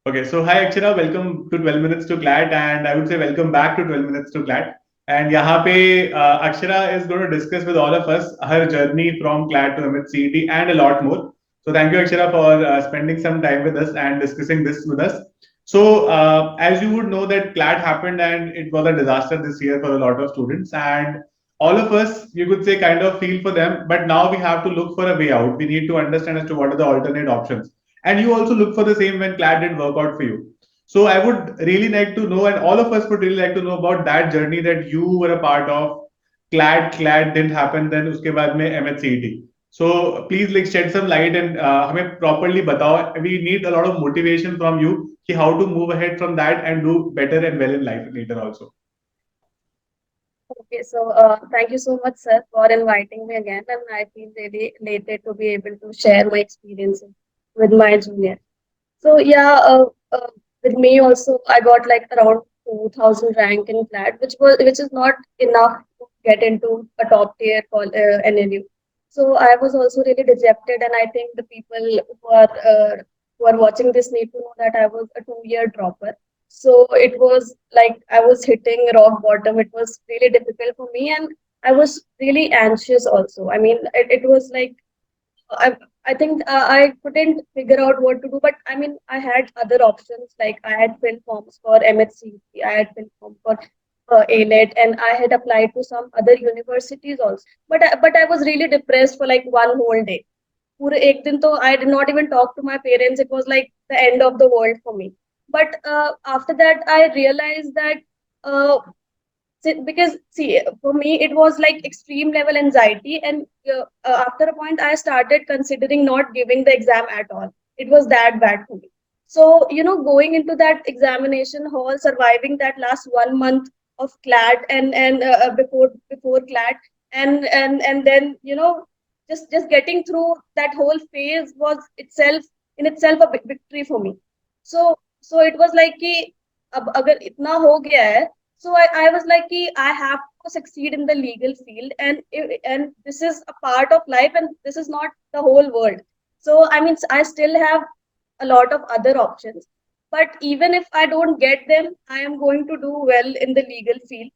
Okay, so hi Akshara, welcome to 12 minutes to CLAT, and I would say welcome back to 12 minutes to CLAT. And यहाँ पे Akshara is going to discuss with all of us her journey from CLAT to MHCET and a lot more. So thank you Akshara for spending some time with us and discussing this with us. So as you would know that CLAT happened and it was a disaster this year for a lot of students, and all of us, you could say, kind of feel for them. But now we have to look for a way out. We need to understand as to what are the alternate options, and you also look for the same when CLAT didn't work out for you. So I would really like to know, and all of us would really like to know about that journey that you were a part of. CLAT didn't happen, then uske baad mein MHCET. So please like shed some light and हमें properly बताओ. We need a lot of motivation from you कि how to move ahead from that and do better and well in life later also. Okay, so thank you so much, sir, for inviting me again, and I feel really elated to be able to share my experiences with my junior. So yeah, with me also, I got like around 2000 rank in CLAT, which is not enough to get into a top tier NLU. So I was also really dejected, and I think the people who are watching this need to know that I was a 2 year dropper. So it was like I was hitting rock bottom. It was really difficult for me, and I was really anxious also. I mean, it was like I I think I couldn't figure out what to do, but I mean, I had other options. Like I had filled forms for MHCET, I had filled form for ALET, and I had applied to some other universities also. But I was really depressed for like one whole day. पूरे एक दिन तो I did not even talk to my parents. It was like the end of the world for me. But after that, I realized that uh, because see, for me it was like extreme level anxiety, and after a point I started considering not giving the exam at all. It was that bad for me. So going into that examination hall, surviving that last 1 month of CLAT, and before CLAT, and then just getting through that whole phase was itself a big victory for me. So it was like कि अब अगर इतना हो गया है, so I was like कि I have to succeed in the legal field, and this is a part of life, and this is not the whole world. So I mean, I still have a lot of other options, but even if I don't get them, I am going to do well in the legal field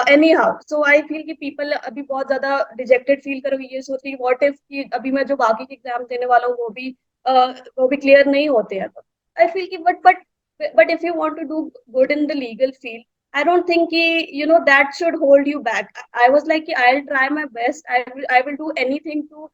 anyhow. So I feel कि people अभी बहुत ज़्यादा dejected feel कर रही है, सोच रही what if कि अभी मैं जो बाकी के exam देने वाला हूँ वो भी clear नहीं होते हैं. तो I feel कि but if you want to do good in the legal field, I don't think that should hold you back. I was like, I'll try my best. I will do anything to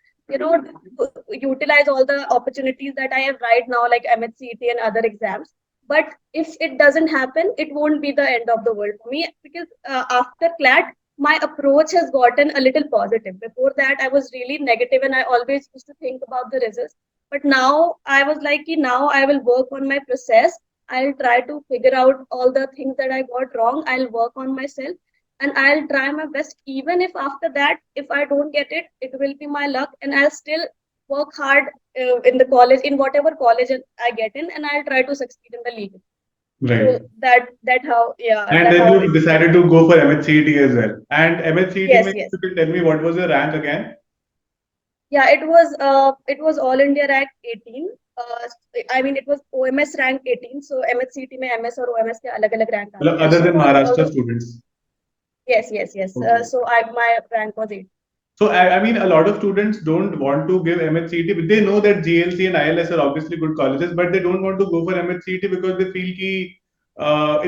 utilize all the opportunities that I have right now, like MHCET and other exams. But if it doesn't happen, it won't be the end of the world for me, because after CLAT, my approach has gotten a little positive. Before that, I was really negative, and I always used to think about the results. But now I was like, now I will work on my process. I'll try to figure out all the things that I got wrong. I'll work on myself, and I'll try my best. Even if after that, if I don't get it, it will be my luck, and I'll still work hard in the college, in whatever college I get in, and I'll try to succeed in the league. Right. So that how, yeah, And that then how you it decided became. to go for MHCET as well. And MHCET, Yes, mein, yes. you can tell me what was your rank again? Yeah, it was all India rank 18. Uh, I mean, it was OMS rank 18. So MHCT में MS और OMS के अलग-अलग rank आते हैं. Other So than Maharashtra students. yes, yes, yes. Okay. So my rank was 8. So I mean, a lot of students don't want to give MHCET, but they know that GLC and ILS are obviously good colleges, but they don't want to go for MHCET because they feel कि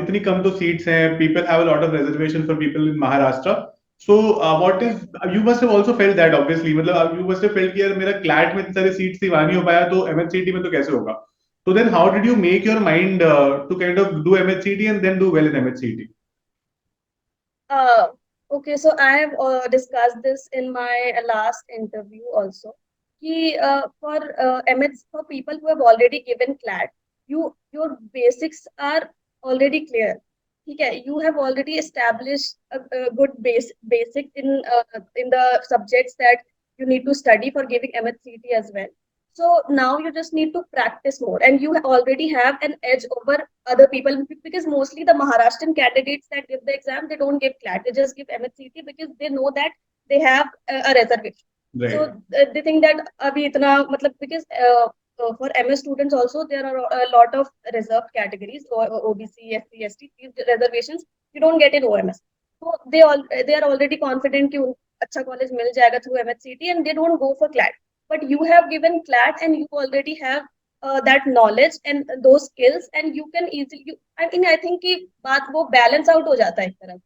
इतनी कम तो seats हैं. People have a lot of reservation for people in Maharashtra. So what is you must have also felt that obviously, मतलब you must have felt कि यार मेरा CLAT में इतने सारे seats ही वहाँ नहीं हो पाया तो MHCET में तो कैसे होगा? So then how did you make your mind to kind of do MHCET and then do well in MHCET? Uh, okay, so I have discussed this in my last interview also. कि for people who have already given CLAT, your basics are already clear. ठीक है, you have already established a good basic in the subjects that you need to study for giving MHCT as well. So now you just need to practice more, and you already have an edge over other people, because mostly the Maharashtrian candidates that give the exam, they don't give CLAT, they just give MHCT because they know that they have a reservation. Right. So they think that abhi itna, matlab, because for MS students also, there are a lot of reserved categories, OBC, SC, ST, these reservations you don't get in OMS. So they are already confident कि अच्छा college मिल जाएगा through MHCET, and they don't go for CLAT. But you have given CLAT and you already have that knowledge and those skills, and you can easily, I think कि बात वो balance out हो जाता है एक तरफ.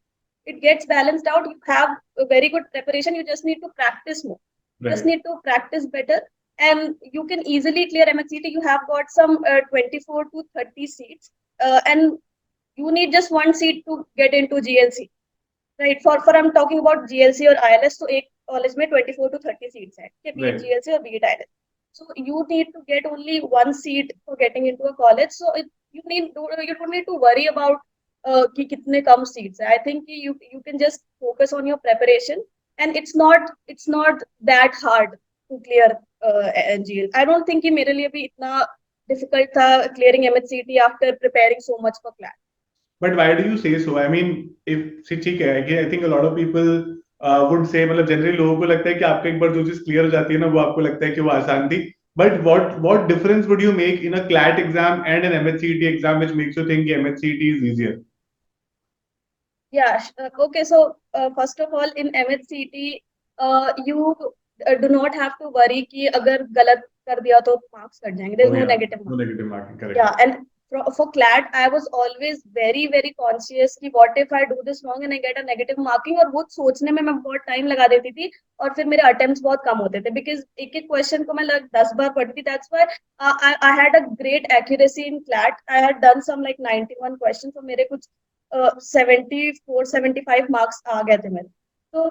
It gets balanced out. You have a very good preparation. You just need to practice more. You just need to practice better, and you can easily clear MHCT. You have got some 24 to 30 seats, and you need just one seat to get into GLC. Right? For I'm talking about GLC or ILS. So एक college में 24 to 30 seats है. Be it GLC or be it ILS. So you need to get only one seat for getting into a college. So you don't need to worry about कि कितने कम seats है. I think you can just focus on your preparation, and it's not that hard to clear GL. I don't think कि मेरे लिए भी इतना difficult था clearing MHCT after preparing so much for CLAT. But why do you say so? I mean, if ठीक है, I think a lot of people would say, मतलब generally लोगों को लगता है कि आपको एक बार जो चीज clear हो जाती है ना, वो आपको लगता है कि वो आसान थी. But what difference would you make in a CLAT exam and an MHCET exam which makes you think MHCET is easier? Yeah, okay. So first of all, in MHCET, you do not have to worry कि अगर गलत कर दिया तो marks cut जाएंगे. There's no negative marking. No negative marking, correct. Yeah, and for CLAT, I was always very very conscious कि what if I do this wrong and I get a negative marking, और वो सोचने में मैं बहुत time लगा देती थी, और फिर मेरे attempts बहुत कम होते थे because एक एक question को मैं 10 बार पढ़ती थी. That's why I had a great accuracy in CLAT. I had done some like 91 questions, so मेरे कुछ 74-75 marks आ गए थे मेरे. So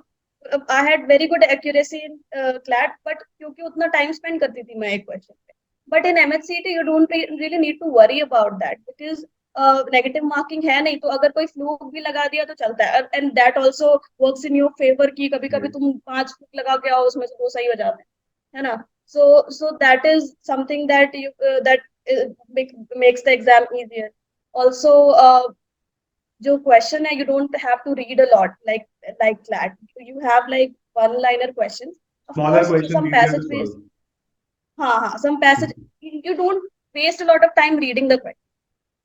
I had very good accuracy in CLAT, but क्योंकि उतना time spend करती थी मैं एक question पे. But in MHCET, you don't really need to worry about that because negative marking है नहीं, तो अगर कोई fluke भी लगा दिया तो चलता है, and that also works in your favor कि कभी कभी तुम 5 fluke लगा के आओ, उसमें से 2 सही हो जाते हैं, है ना? So that is something that makes the exam easier. Also, जो question है, you don't have to read a lot like CLAT. You have like one-liner questions. Of Smaller course, questions, some easier to passageways. solve. Some passage you don't waste a lot of time reading the question.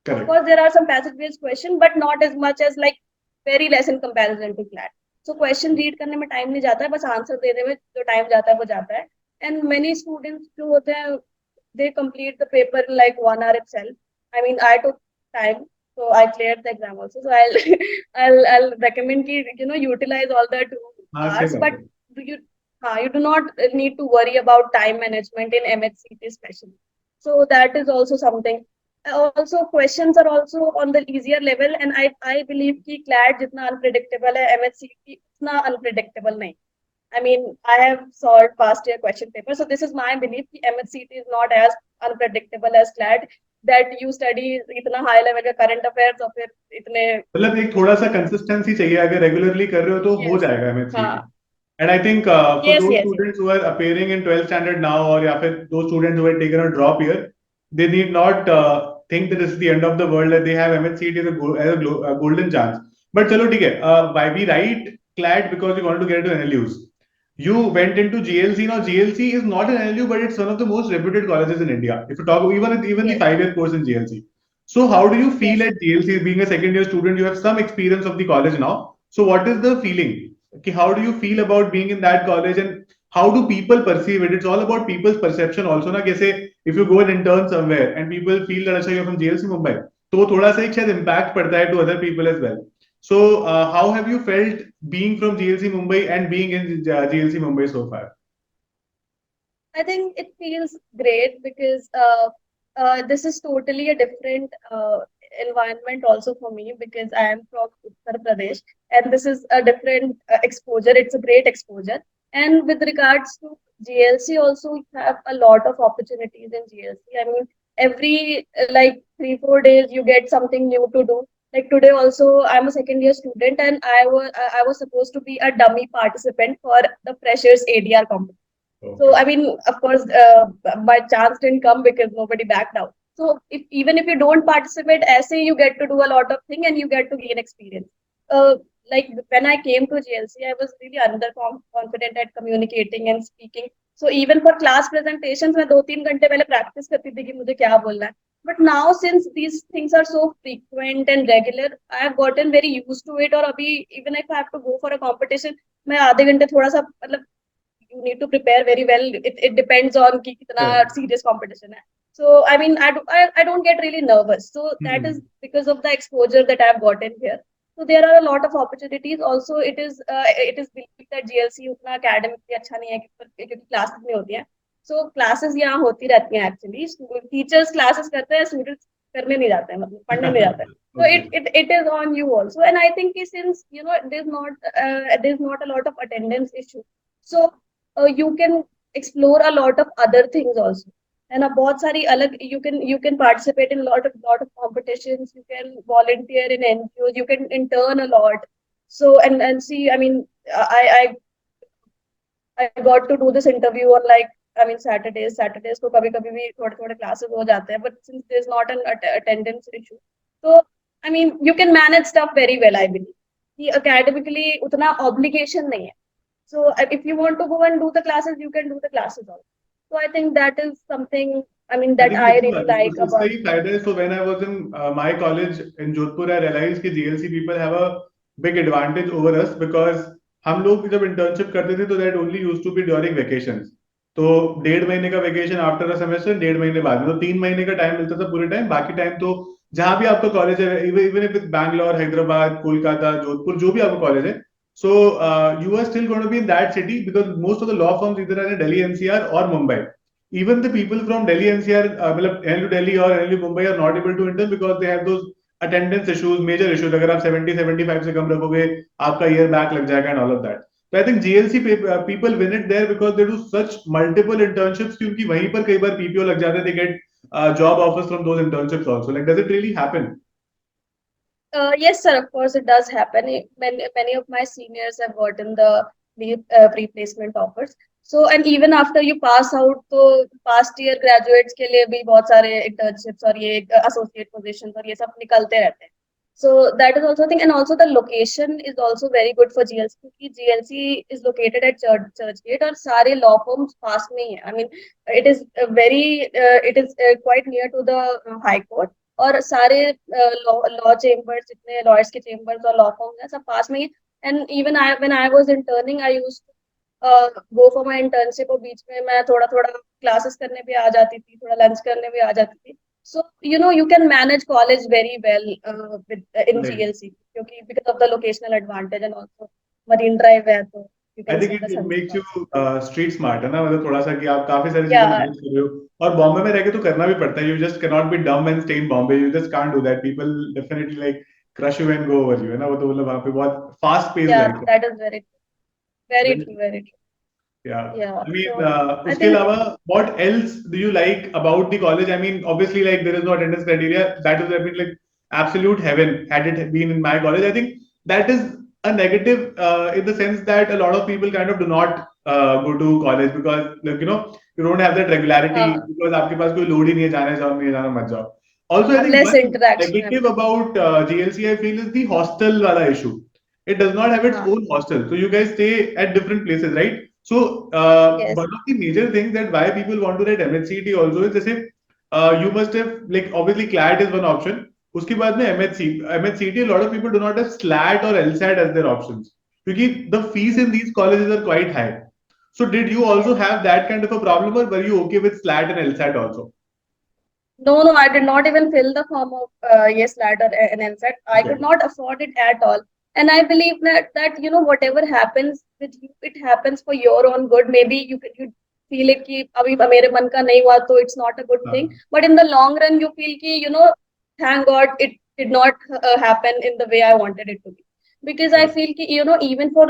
Correct. Of course, there are some passage-based questions, but not as much as like very less in comparison to CLAT. So question read करने में time नहीं जाता है, बस answer देने में जो time जाता है वो जाता है. And many students जो होते हैं, they complete the paper in like 1 hour itself. I mean, I took time, so I cleared the exam also. So I'll recommend कि utilize all the 2 hours, but you do not need to worry about time management in MHCT especially. So that is also something. Also, questions are also on the easier level, and I believe कि CLAT जितना unpredictable है, MHCT उतना unpredictable नहीं. I mean, I have solved past year question paper, so this is my belief कि MHCT is not as unpredictable as CLAT. That you study इतना high level का current affairs और फिर इतने, मतलब एक थोड़ा सा consistency चाहिए, अगर regularly कर रहे हो तो हो जाएगा MHCET. And I think for those students who are appearing in 12th standard now, or या फिर those students who have taken a drop year, they need not think that this is the end of the world, that they have MHCET as a golden chance. But चलो ठीक है, why we write CLAT because we wanted to get into NLUs. You went into GLC. Now GLC is not an NLU, but it's one of the most reputed colleges in India. If you talk even the 5-year course in GLC. So how do you feel at GLC? Being a second year student, you have some experience of the college now. So what is the feeling? How do you feel about being in that college, and how do people perceive it? It's all about people's perception also, na? Kaise, if you go and intern somewhere and people feel that you're from GLC Mumbai, तो थोड़ा सा एक शायद impact पड़ता है to other people as well. So how have you felt being from GLC Mumbai and being in GLC Mumbai so far? I think it feels great because this is totally a different environment also for me, because I am from Uttar Pradesh, and this is a different exposure. It's a great exposure. And with regards to GLC also, we have a lot of opportunities in GLC. I mean, every like 3-4 days you get something new to do. Like today also, I'm a second year student, and I was supposed to be a dummy participant for the freshers ADR competition. Okay. So I mean, of course, my chance didn't come because nobody backed out. So even if you don't participate, essay you get to do a lot of things and you get to gain experience. Like when I came to GLC, I was really underconfident at communicating and speaking. So even for class presentations, मैं 2-3 घंटे पहले practice करती थी कि मुझे क्या बोलना है. But now since these things are so frequent and regular, I have gotten very used to it. और अभी even if I have to go for a competition, मैं आधे घंटे थोड़ा सा मतलब you need to prepare very well. It depends on कि कितना Correct. serious competition है. So I mean I don't get really nervous. So that is Hmm. because of the exposure that I have gotten here. So there are a lot of opportunities. Also, it is believed that GLC उतना academically अच्छा नहीं है क्योंकि classes नहीं होती हैं. So classes यहाँ होती रहती हैं actually. Teachers classes करते हैं, students करने नहीं जाते हैं, मतलब पढ़ने नहीं जाते हैं. So Okay. it is on you also. And I think since there's not a lot of attendance issue, so you can explore a lot of other things also. And बहुत सारी अलग you can participate in lot of competitions. You can volunteer in NGOs. You can intern a lot. So and see, I mean, I got to do this interview on like I mean Saturdays को कभी-कभी भी थोड़े classes हो जाते हैं. But since there's not an attendance issue, so I mean you can manage stuff very well. I believe कि academically उतना obligation नहीं है. So if you want to go and do the classes, you can do the classes also. So I think that is something I mean I that think I it's really like उसका about. ही फायदा है. So when I was in my college in Jodhpur, I realized कि GLC people have a big advantage over us because हम लोग जब internship करते थे तो that only used to be during vacations. तो 1.5 महीने का वेकेशन आफ्टर अ सेमेस्टर, 1.5 महीने बाद में, तो 3 महीने का टाइम मिलता था पूरे टाइम. बाकी टाइम तो जहां भी आपका कॉलेज है, इवन इफ बैंगलोर, हैदराबाद, कोलकाता, जोधपुर, जो भी आपका कॉलेज है, so you are still going to be in that city because most of the law firms either are in Delhi NCR or Mumbai. Even the people from Delhi NCR, मतलब NLU Delhi or NLU Mumbai are not able to enter because they have those attendance issues, major issues. अगर आप 70-75 से कम रखोगे, आपका year back लग जाएगा and all of that. So I think GLC people win it there because they do such multiple internships क्योंकि वहीं पर कई बार PPO लग जाते हैं, they get job offers from those internships also. Like, does it really happen? Yes, sir. Of course, it does happen. Many of my seniors have gotten the pre-placement offers. So, and even after you pass out, तो past year graduates के लिए भी बहुत सारे internships और ये associate positions और ये सब निकलते रहते हैं. So that is also a thing, and also the location is also very good for GLC क्योंकि GLC is located at Churchgate और सारे law firms पास में ही है. I mean, it is quite near to the High Court. और सारे law chambers जितने lawyers के chambers और लॉ फॉर्म्स हैं सब पास में ही. And even when I was interning I used go for my internship और बीच में मैं थोड़ा थोड़ा क्लासेस करने भी आ जाती थी, थोड़ा लंच करने भी आ जाती थी. सो you can manage college very well in Right. GLC क्योंकि because of the locational advantage and also Marine Drive है तो you I can think see the it sunset makes you also. street smart है ना, मतलब थोड़ा सा कि आप काफी सारी चीजें Yeah, मैनेज कर रहे हो. और बॉम्बे में रह के तो करना भी पड़ता है. You just cannot be dumb and stay in Bombay. You just can't do that. People definitely like crush you and go over you, है ना. वो तो मतलब वहाँ पे बहुत fast paced yeah, life है. that is very Very true, very true. Yeah. Yeah, I mean, so I उसके think अलावा what else do you like about the college? I mean, obviously, like there is no attendance criteria. That would have been like absolute heaven had it been in my college. I think that is a negative in the sense that a lot of people kind of do not go to college because like you don't have that regularity uh, because आपके पास कोई load ही नहीं है, जाने जाओ नहीं जाना मत जाओ. Also, I think less one interaction negative happens. about GLC I feel is the hostel wala issue. It does not have its हाँ, own hostel, so you guys stay at different places, right? So yes. one of the major things that why people want to write MHCET also is जैसे you must have like obviously CLAT is one option. उसके बाद में MHCET a lot of people do not have SLAT or LSAT as their options क्योंकि the fees in these colleges are quite high. So did you also Yes. have that kind of a problem or were you okay with SLAT and LSAT also? No, I did not even fill the form of yes ladder and LSAT. I could Okay. not afford it at all. And I believe that whatever happens with you, it happens for your own good. Maybe you feel it कि अभी मेरे मन का नहीं हुआ तो it's not a good thing. But in the long run, you feel कि thank God it did not happen in the way I wanted it to be. Because I feel कि even for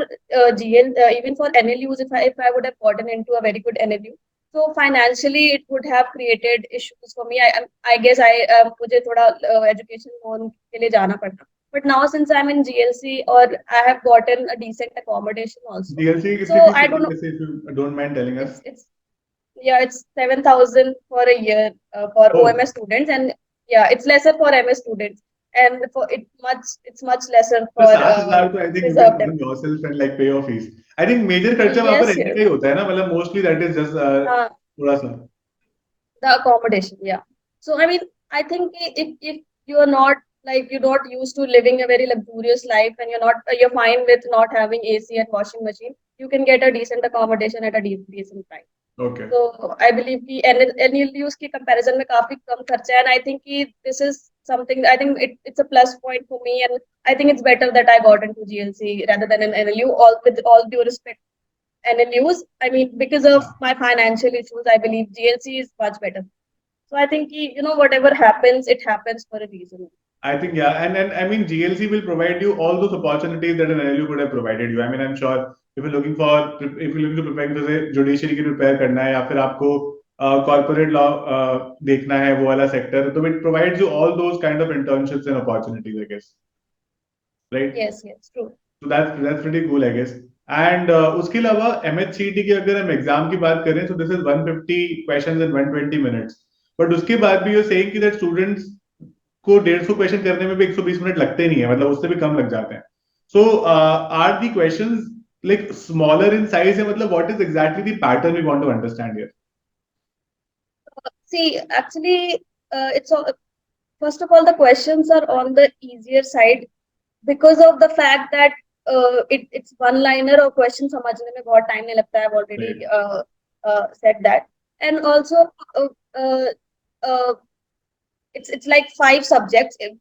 even for NLUs, if I would have gotten into a very good NLU. So financially, it would have created issues for me. I guess मुझे थोड़ा education loan के लिए जाना पड़ता. But now since I'm in GLC or I have gotten a decent accommodation also. GLC So कितनी I fees don't होती know. है वैसे if you don't mind telling us? It's yeah, it's 7,000 for a year for Oh, OMS students, and yeah, it's lesser for MS students. and for it's much lesser तो for 7,000 तो I think you can preserved earn yourself and like pay your fees. I think major employee. खर्चा वहाँ पर Yes, रहने yes. का ही होता है ना, मतलब mostly that is just Uh, थोड़ा सा. the accommodation, yeah. So I mean, I think if you're not like you're not used to living a very luxurious life and you're fine with not having AC and washing machine, you can get a decent accommodation at a decent price. Okay. So I believe कि annual use की comparison में काफी कम खर्चा है, and I think कि this is something I think it's a plus point for me, and I think it's better that I got into GLC rather than an NLU. All with all due respect, NLUs. I mean, because of my financial issues, I believe GLC is much better. So I think whatever happens, it happens for a reason. I think yeah, and I mean GLC will provide you all those opportunities that an NLU could have provided you. I mean I'm sure if you're looking for if you're looking to prepare जैसे judiciary की prepare करना है या फिर आपको corporate law देखना है वो वाला sector, तो it provides you all those kind of internships and opportunities, I guess, right? Yes, yes, true. So that's pretty cool, I guess. And उसके अलावा MHCET की अगर हम एग्जाम की बात करें, so this is 150 questions in 120 minutes. But उसके बाद भी you're saying कि that students को 150 क्वेश्चन करने में भी 120 मिनट लगते नहीं है, मतलब उससे भी कम लग जाते हैं. So are the questions like smaller in size है, मतलब what is exactly the pattern we want to understand here? See, actually, it's all, first of all, the questions are on the easier side because of the fact that it's one liner or question समझने में बहुत time नहीं लगता है. I've already said that, and also uh, uh, it's like 5 subjects. It's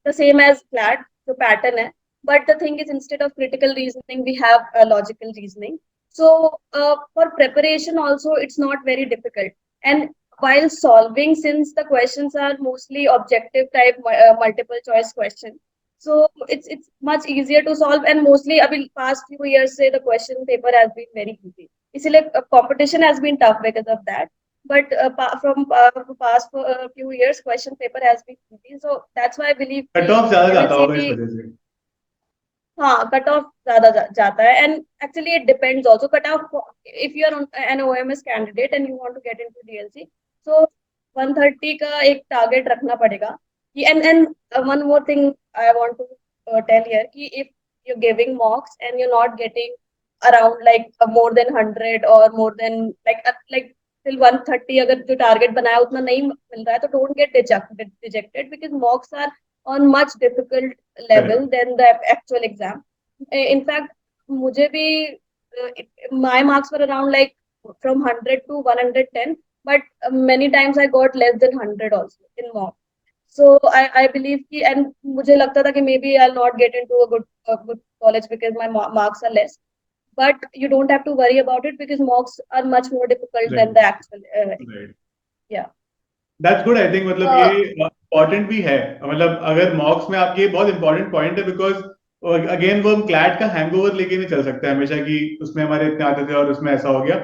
the same as CLAT, the pattern hai. But the thing is, instead of critical reasoning, we have logical reasoning. So for preparation also, it's not very difficult. And while solving, since the questions are mostly objective type multiple choice question, so it's much easier to solve. And mostly, I mean, past few years, say the question paper has been very easy. इसलिए competition has been tough because of that. But from past few years, question paper has been easy. So that's why I believe cut off ज्यादा जाता होगा इस MHCET, वजह से. हाँ, cut off ज्यादा जाता है. And actually it depends also cut off if you are an OMS candidate and you want to get into DLC, so 130 का एक टारगेट रखना पड़ेगा. And one more thing I want to tell here कि if you giving mocks and you not getting around like more than 100 और more than like till 130 अगर जो target बनाया उतना नहीं मिल रहा है, तो don't get dejected because mocks are on much difficult level than the actual exam. In fact, मुझे भी my marks were around like from 100 to 110, but many times I got less than 100 also in mock. So I believe कि and मुझे लगता था कि maybe I'll not get into a good college because my marks are less. But you don't have to worry about it because mocks are much more difficult than the actual. Right. Yeah. That's good. I think मतलब ये important भी है, मतलब अगर मॉक्स में आप, ये बहुत इंपॉर्टेंट पॉइंट है बिकॉज अगेन वो हम क्लैट का हैंगओवर लेके नहीं चल सकते हमेशा कि उसमें हमारे इतने आते थे और उसमें ऐसा हो गया.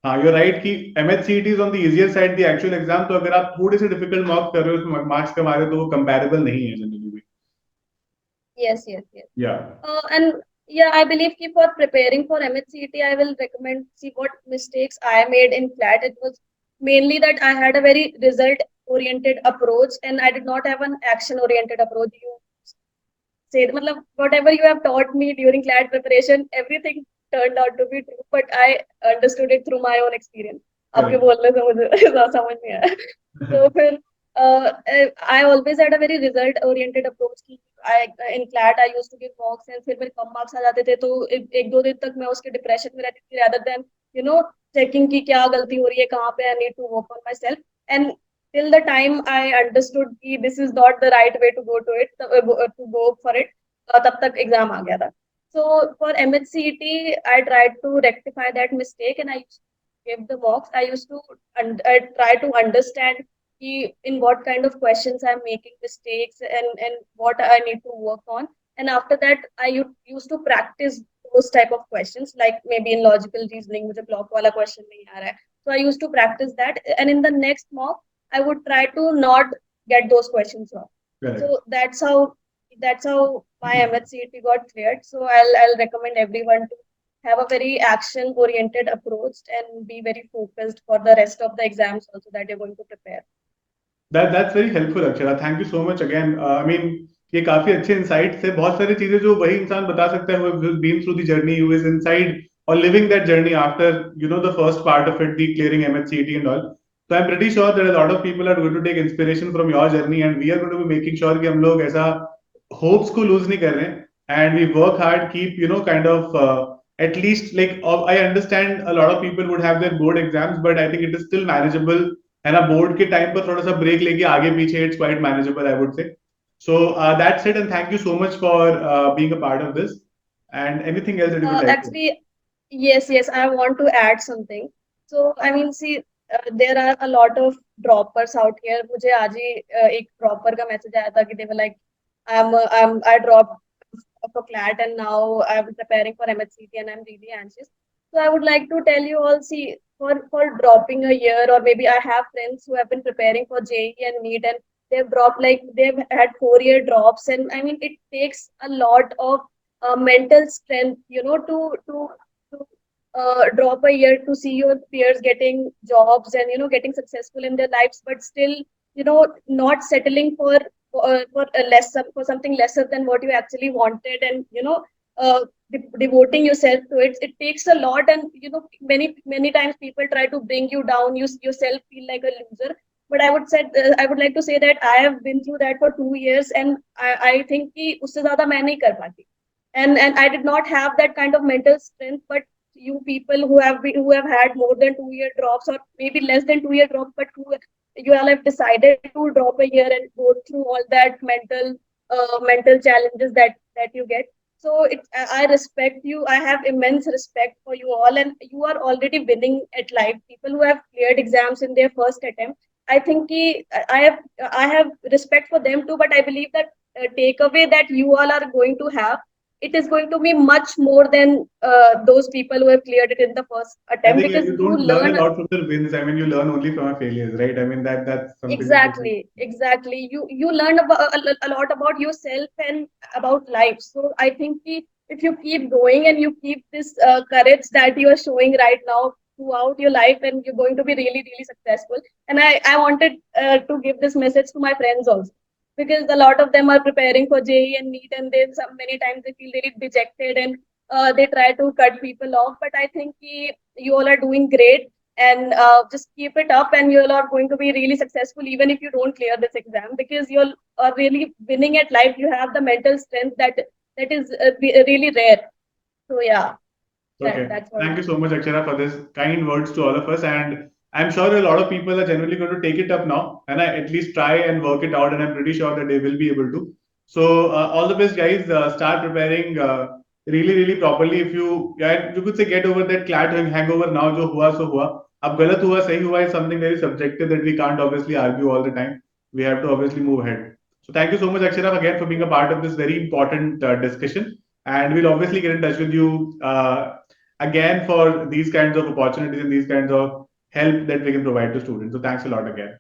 हाँ, यू राइट कि MHCET is on the easier side the actual exam, तो अगर आप थोड़े से डिफिकल्ट मॉक्स कर रहे हो उसमें मार्क्स कमा रहे हो तो वो कंपैरेबल नहीं है जनरली भी. Yes, yes, yes. Yeah. And yeah, I believe कि for preparing for MHCET, I will recommend see what mistakes I made in CLAT. It was mainly that I had a very result-oriented approach and I did not have an action-oriented approach. You say, मतलब whatever you have taught me during CLAT preparation, everything turned out to be true, but I understood it through my own experience. आपके बोलने से मुझे समझ नहीं आया. तो फिर I always had a very result-oriented approach कि in CLAT I used to give mocks and फिर मेरे कम मार्क्स आ जाते थे तो एक दो दिन तक मैं उसके डिप्रेशन में रहती थी rather than checking कि क्या गलती हो रही है, कहाँ पे I need to work on myself. And till the time I understood कि this is not the right way to go to it, to go for it, तब तक एग्जाम आ गया था. So for MHCET, I tried to rectify that mistake and I used to give the mocks. I used to try to understand in what kind of questions I'm making mistakes and what I need to work on. And after that, I used to practice those type of questions, like maybe in logical reasoning, मुझे block वाला question नहीं आ रहा है. So I used to practice that, and in the next mock, I would try to not get those questions wrong. Correct. So that's how my MHCET got cleared. So I'll recommend everyone to have a very action oriented approach and be very focused for the rest of the exams also that you're going to prepare. That's very helpful, Akshara. Thank you so much again. I mean, ये काफी अच्छे insights है. बहुत सारी चीजें जो वही इंसान बता सकता है who has been through the journey, who is inside or living that journey after the first part of it, the clearing MHCET and all. So I'm pretty sure that a lot of people are going to take inspiration from your journey, and we are going to be making sure कि हम लोग ऐसा hopes को lose नहीं कर रहे हैं, and we work hard, keep kind of at least like I understand a lot of people would have their board exams, but I think it is still manageable. है ना, बोर्ड के time पर थोड़ा सा ब्रेक लेके आगे पीछे it's quite manageable I would say. So that's it and thank you so much for being a part of this and anything else that you would like to. Actually, yes, I want to add something. So, I mean, see, there are a lot of droppers out here. मुझे आज ही एक dropper का message आया था कि they were like, I dropped for CLAT and now I'm preparing for MHCT and I'm really anxious. So I would like to tell you all, see, for dropping a year, or maybe I have friends who have been preparing for JEE and NEET, and they've dropped, like they've had 4-year drops, and I mean it takes a lot of mental strength, to drop a year, to see your peers getting jobs and getting successful in their lives, but still not settling for a lesser, for something lesser than what you actually wanted, and devoting yourself to it. It takes a lot, and many times people try to bring you down. You yourself feel like a loser. But I would like to say that I have been through that for 2 years, and I think कि उससे ज़्यादा मैं नहीं कर पाती. And I did not have that kind of mental strength. But you people who have had more than 2-year drops, or maybe less than 2-year drops, but who you all have decided to drop a year and go through all that mental challenges that you get. So I respect you. I have immense respect for you all, and you are already winning at life. People who have cleared exams in their first attempt, I think I have respect for them too. But I believe that takeaway that you all are going to have, it is going to be much more than those people who have cleared it in the first I attempt, think like because you you don't learn a learn. lot from the wins. I mean, you learn only from our failures, right? I mean that's something which is Exactly. You learn about a lot about yourself and about life. So I think if you keep going and you keep this courage that you are showing right now throughout your life, and you're going to be really, really successful. And I wanted to give this message to my friends also, because a lot of them are preparing for JEE and NEET, and then many times they feel very dejected, and they try to cut people off. But I think you all are doing great, and just keep it up, and you all are going to be really successful even if you don't clear this exam, because you all are really winning at life. You have the mental strength that is really rare. So yeah, okay. that's what Thank I. you so much, Akshara, for this kind words to all of us. And I'm sure a lot of people are generally going to take it up now and I at least try and work it out. And I'm pretty sure that they will be able to. So, all the best, guys. Start preparing really, really properly. If you could say get over that CLAT hangover now, jo hua so hua. Ab galat hua, sahi hua is something very subjective that we can't obviously argue all the time. We have to obviously move ahead. So, thank you so much, Akshara, again for being a part of this very important discussion. And we'll obviously get in touch with you again for these kinds of opportunities and these kinds of help that we can provide to students. So thanks a lot again.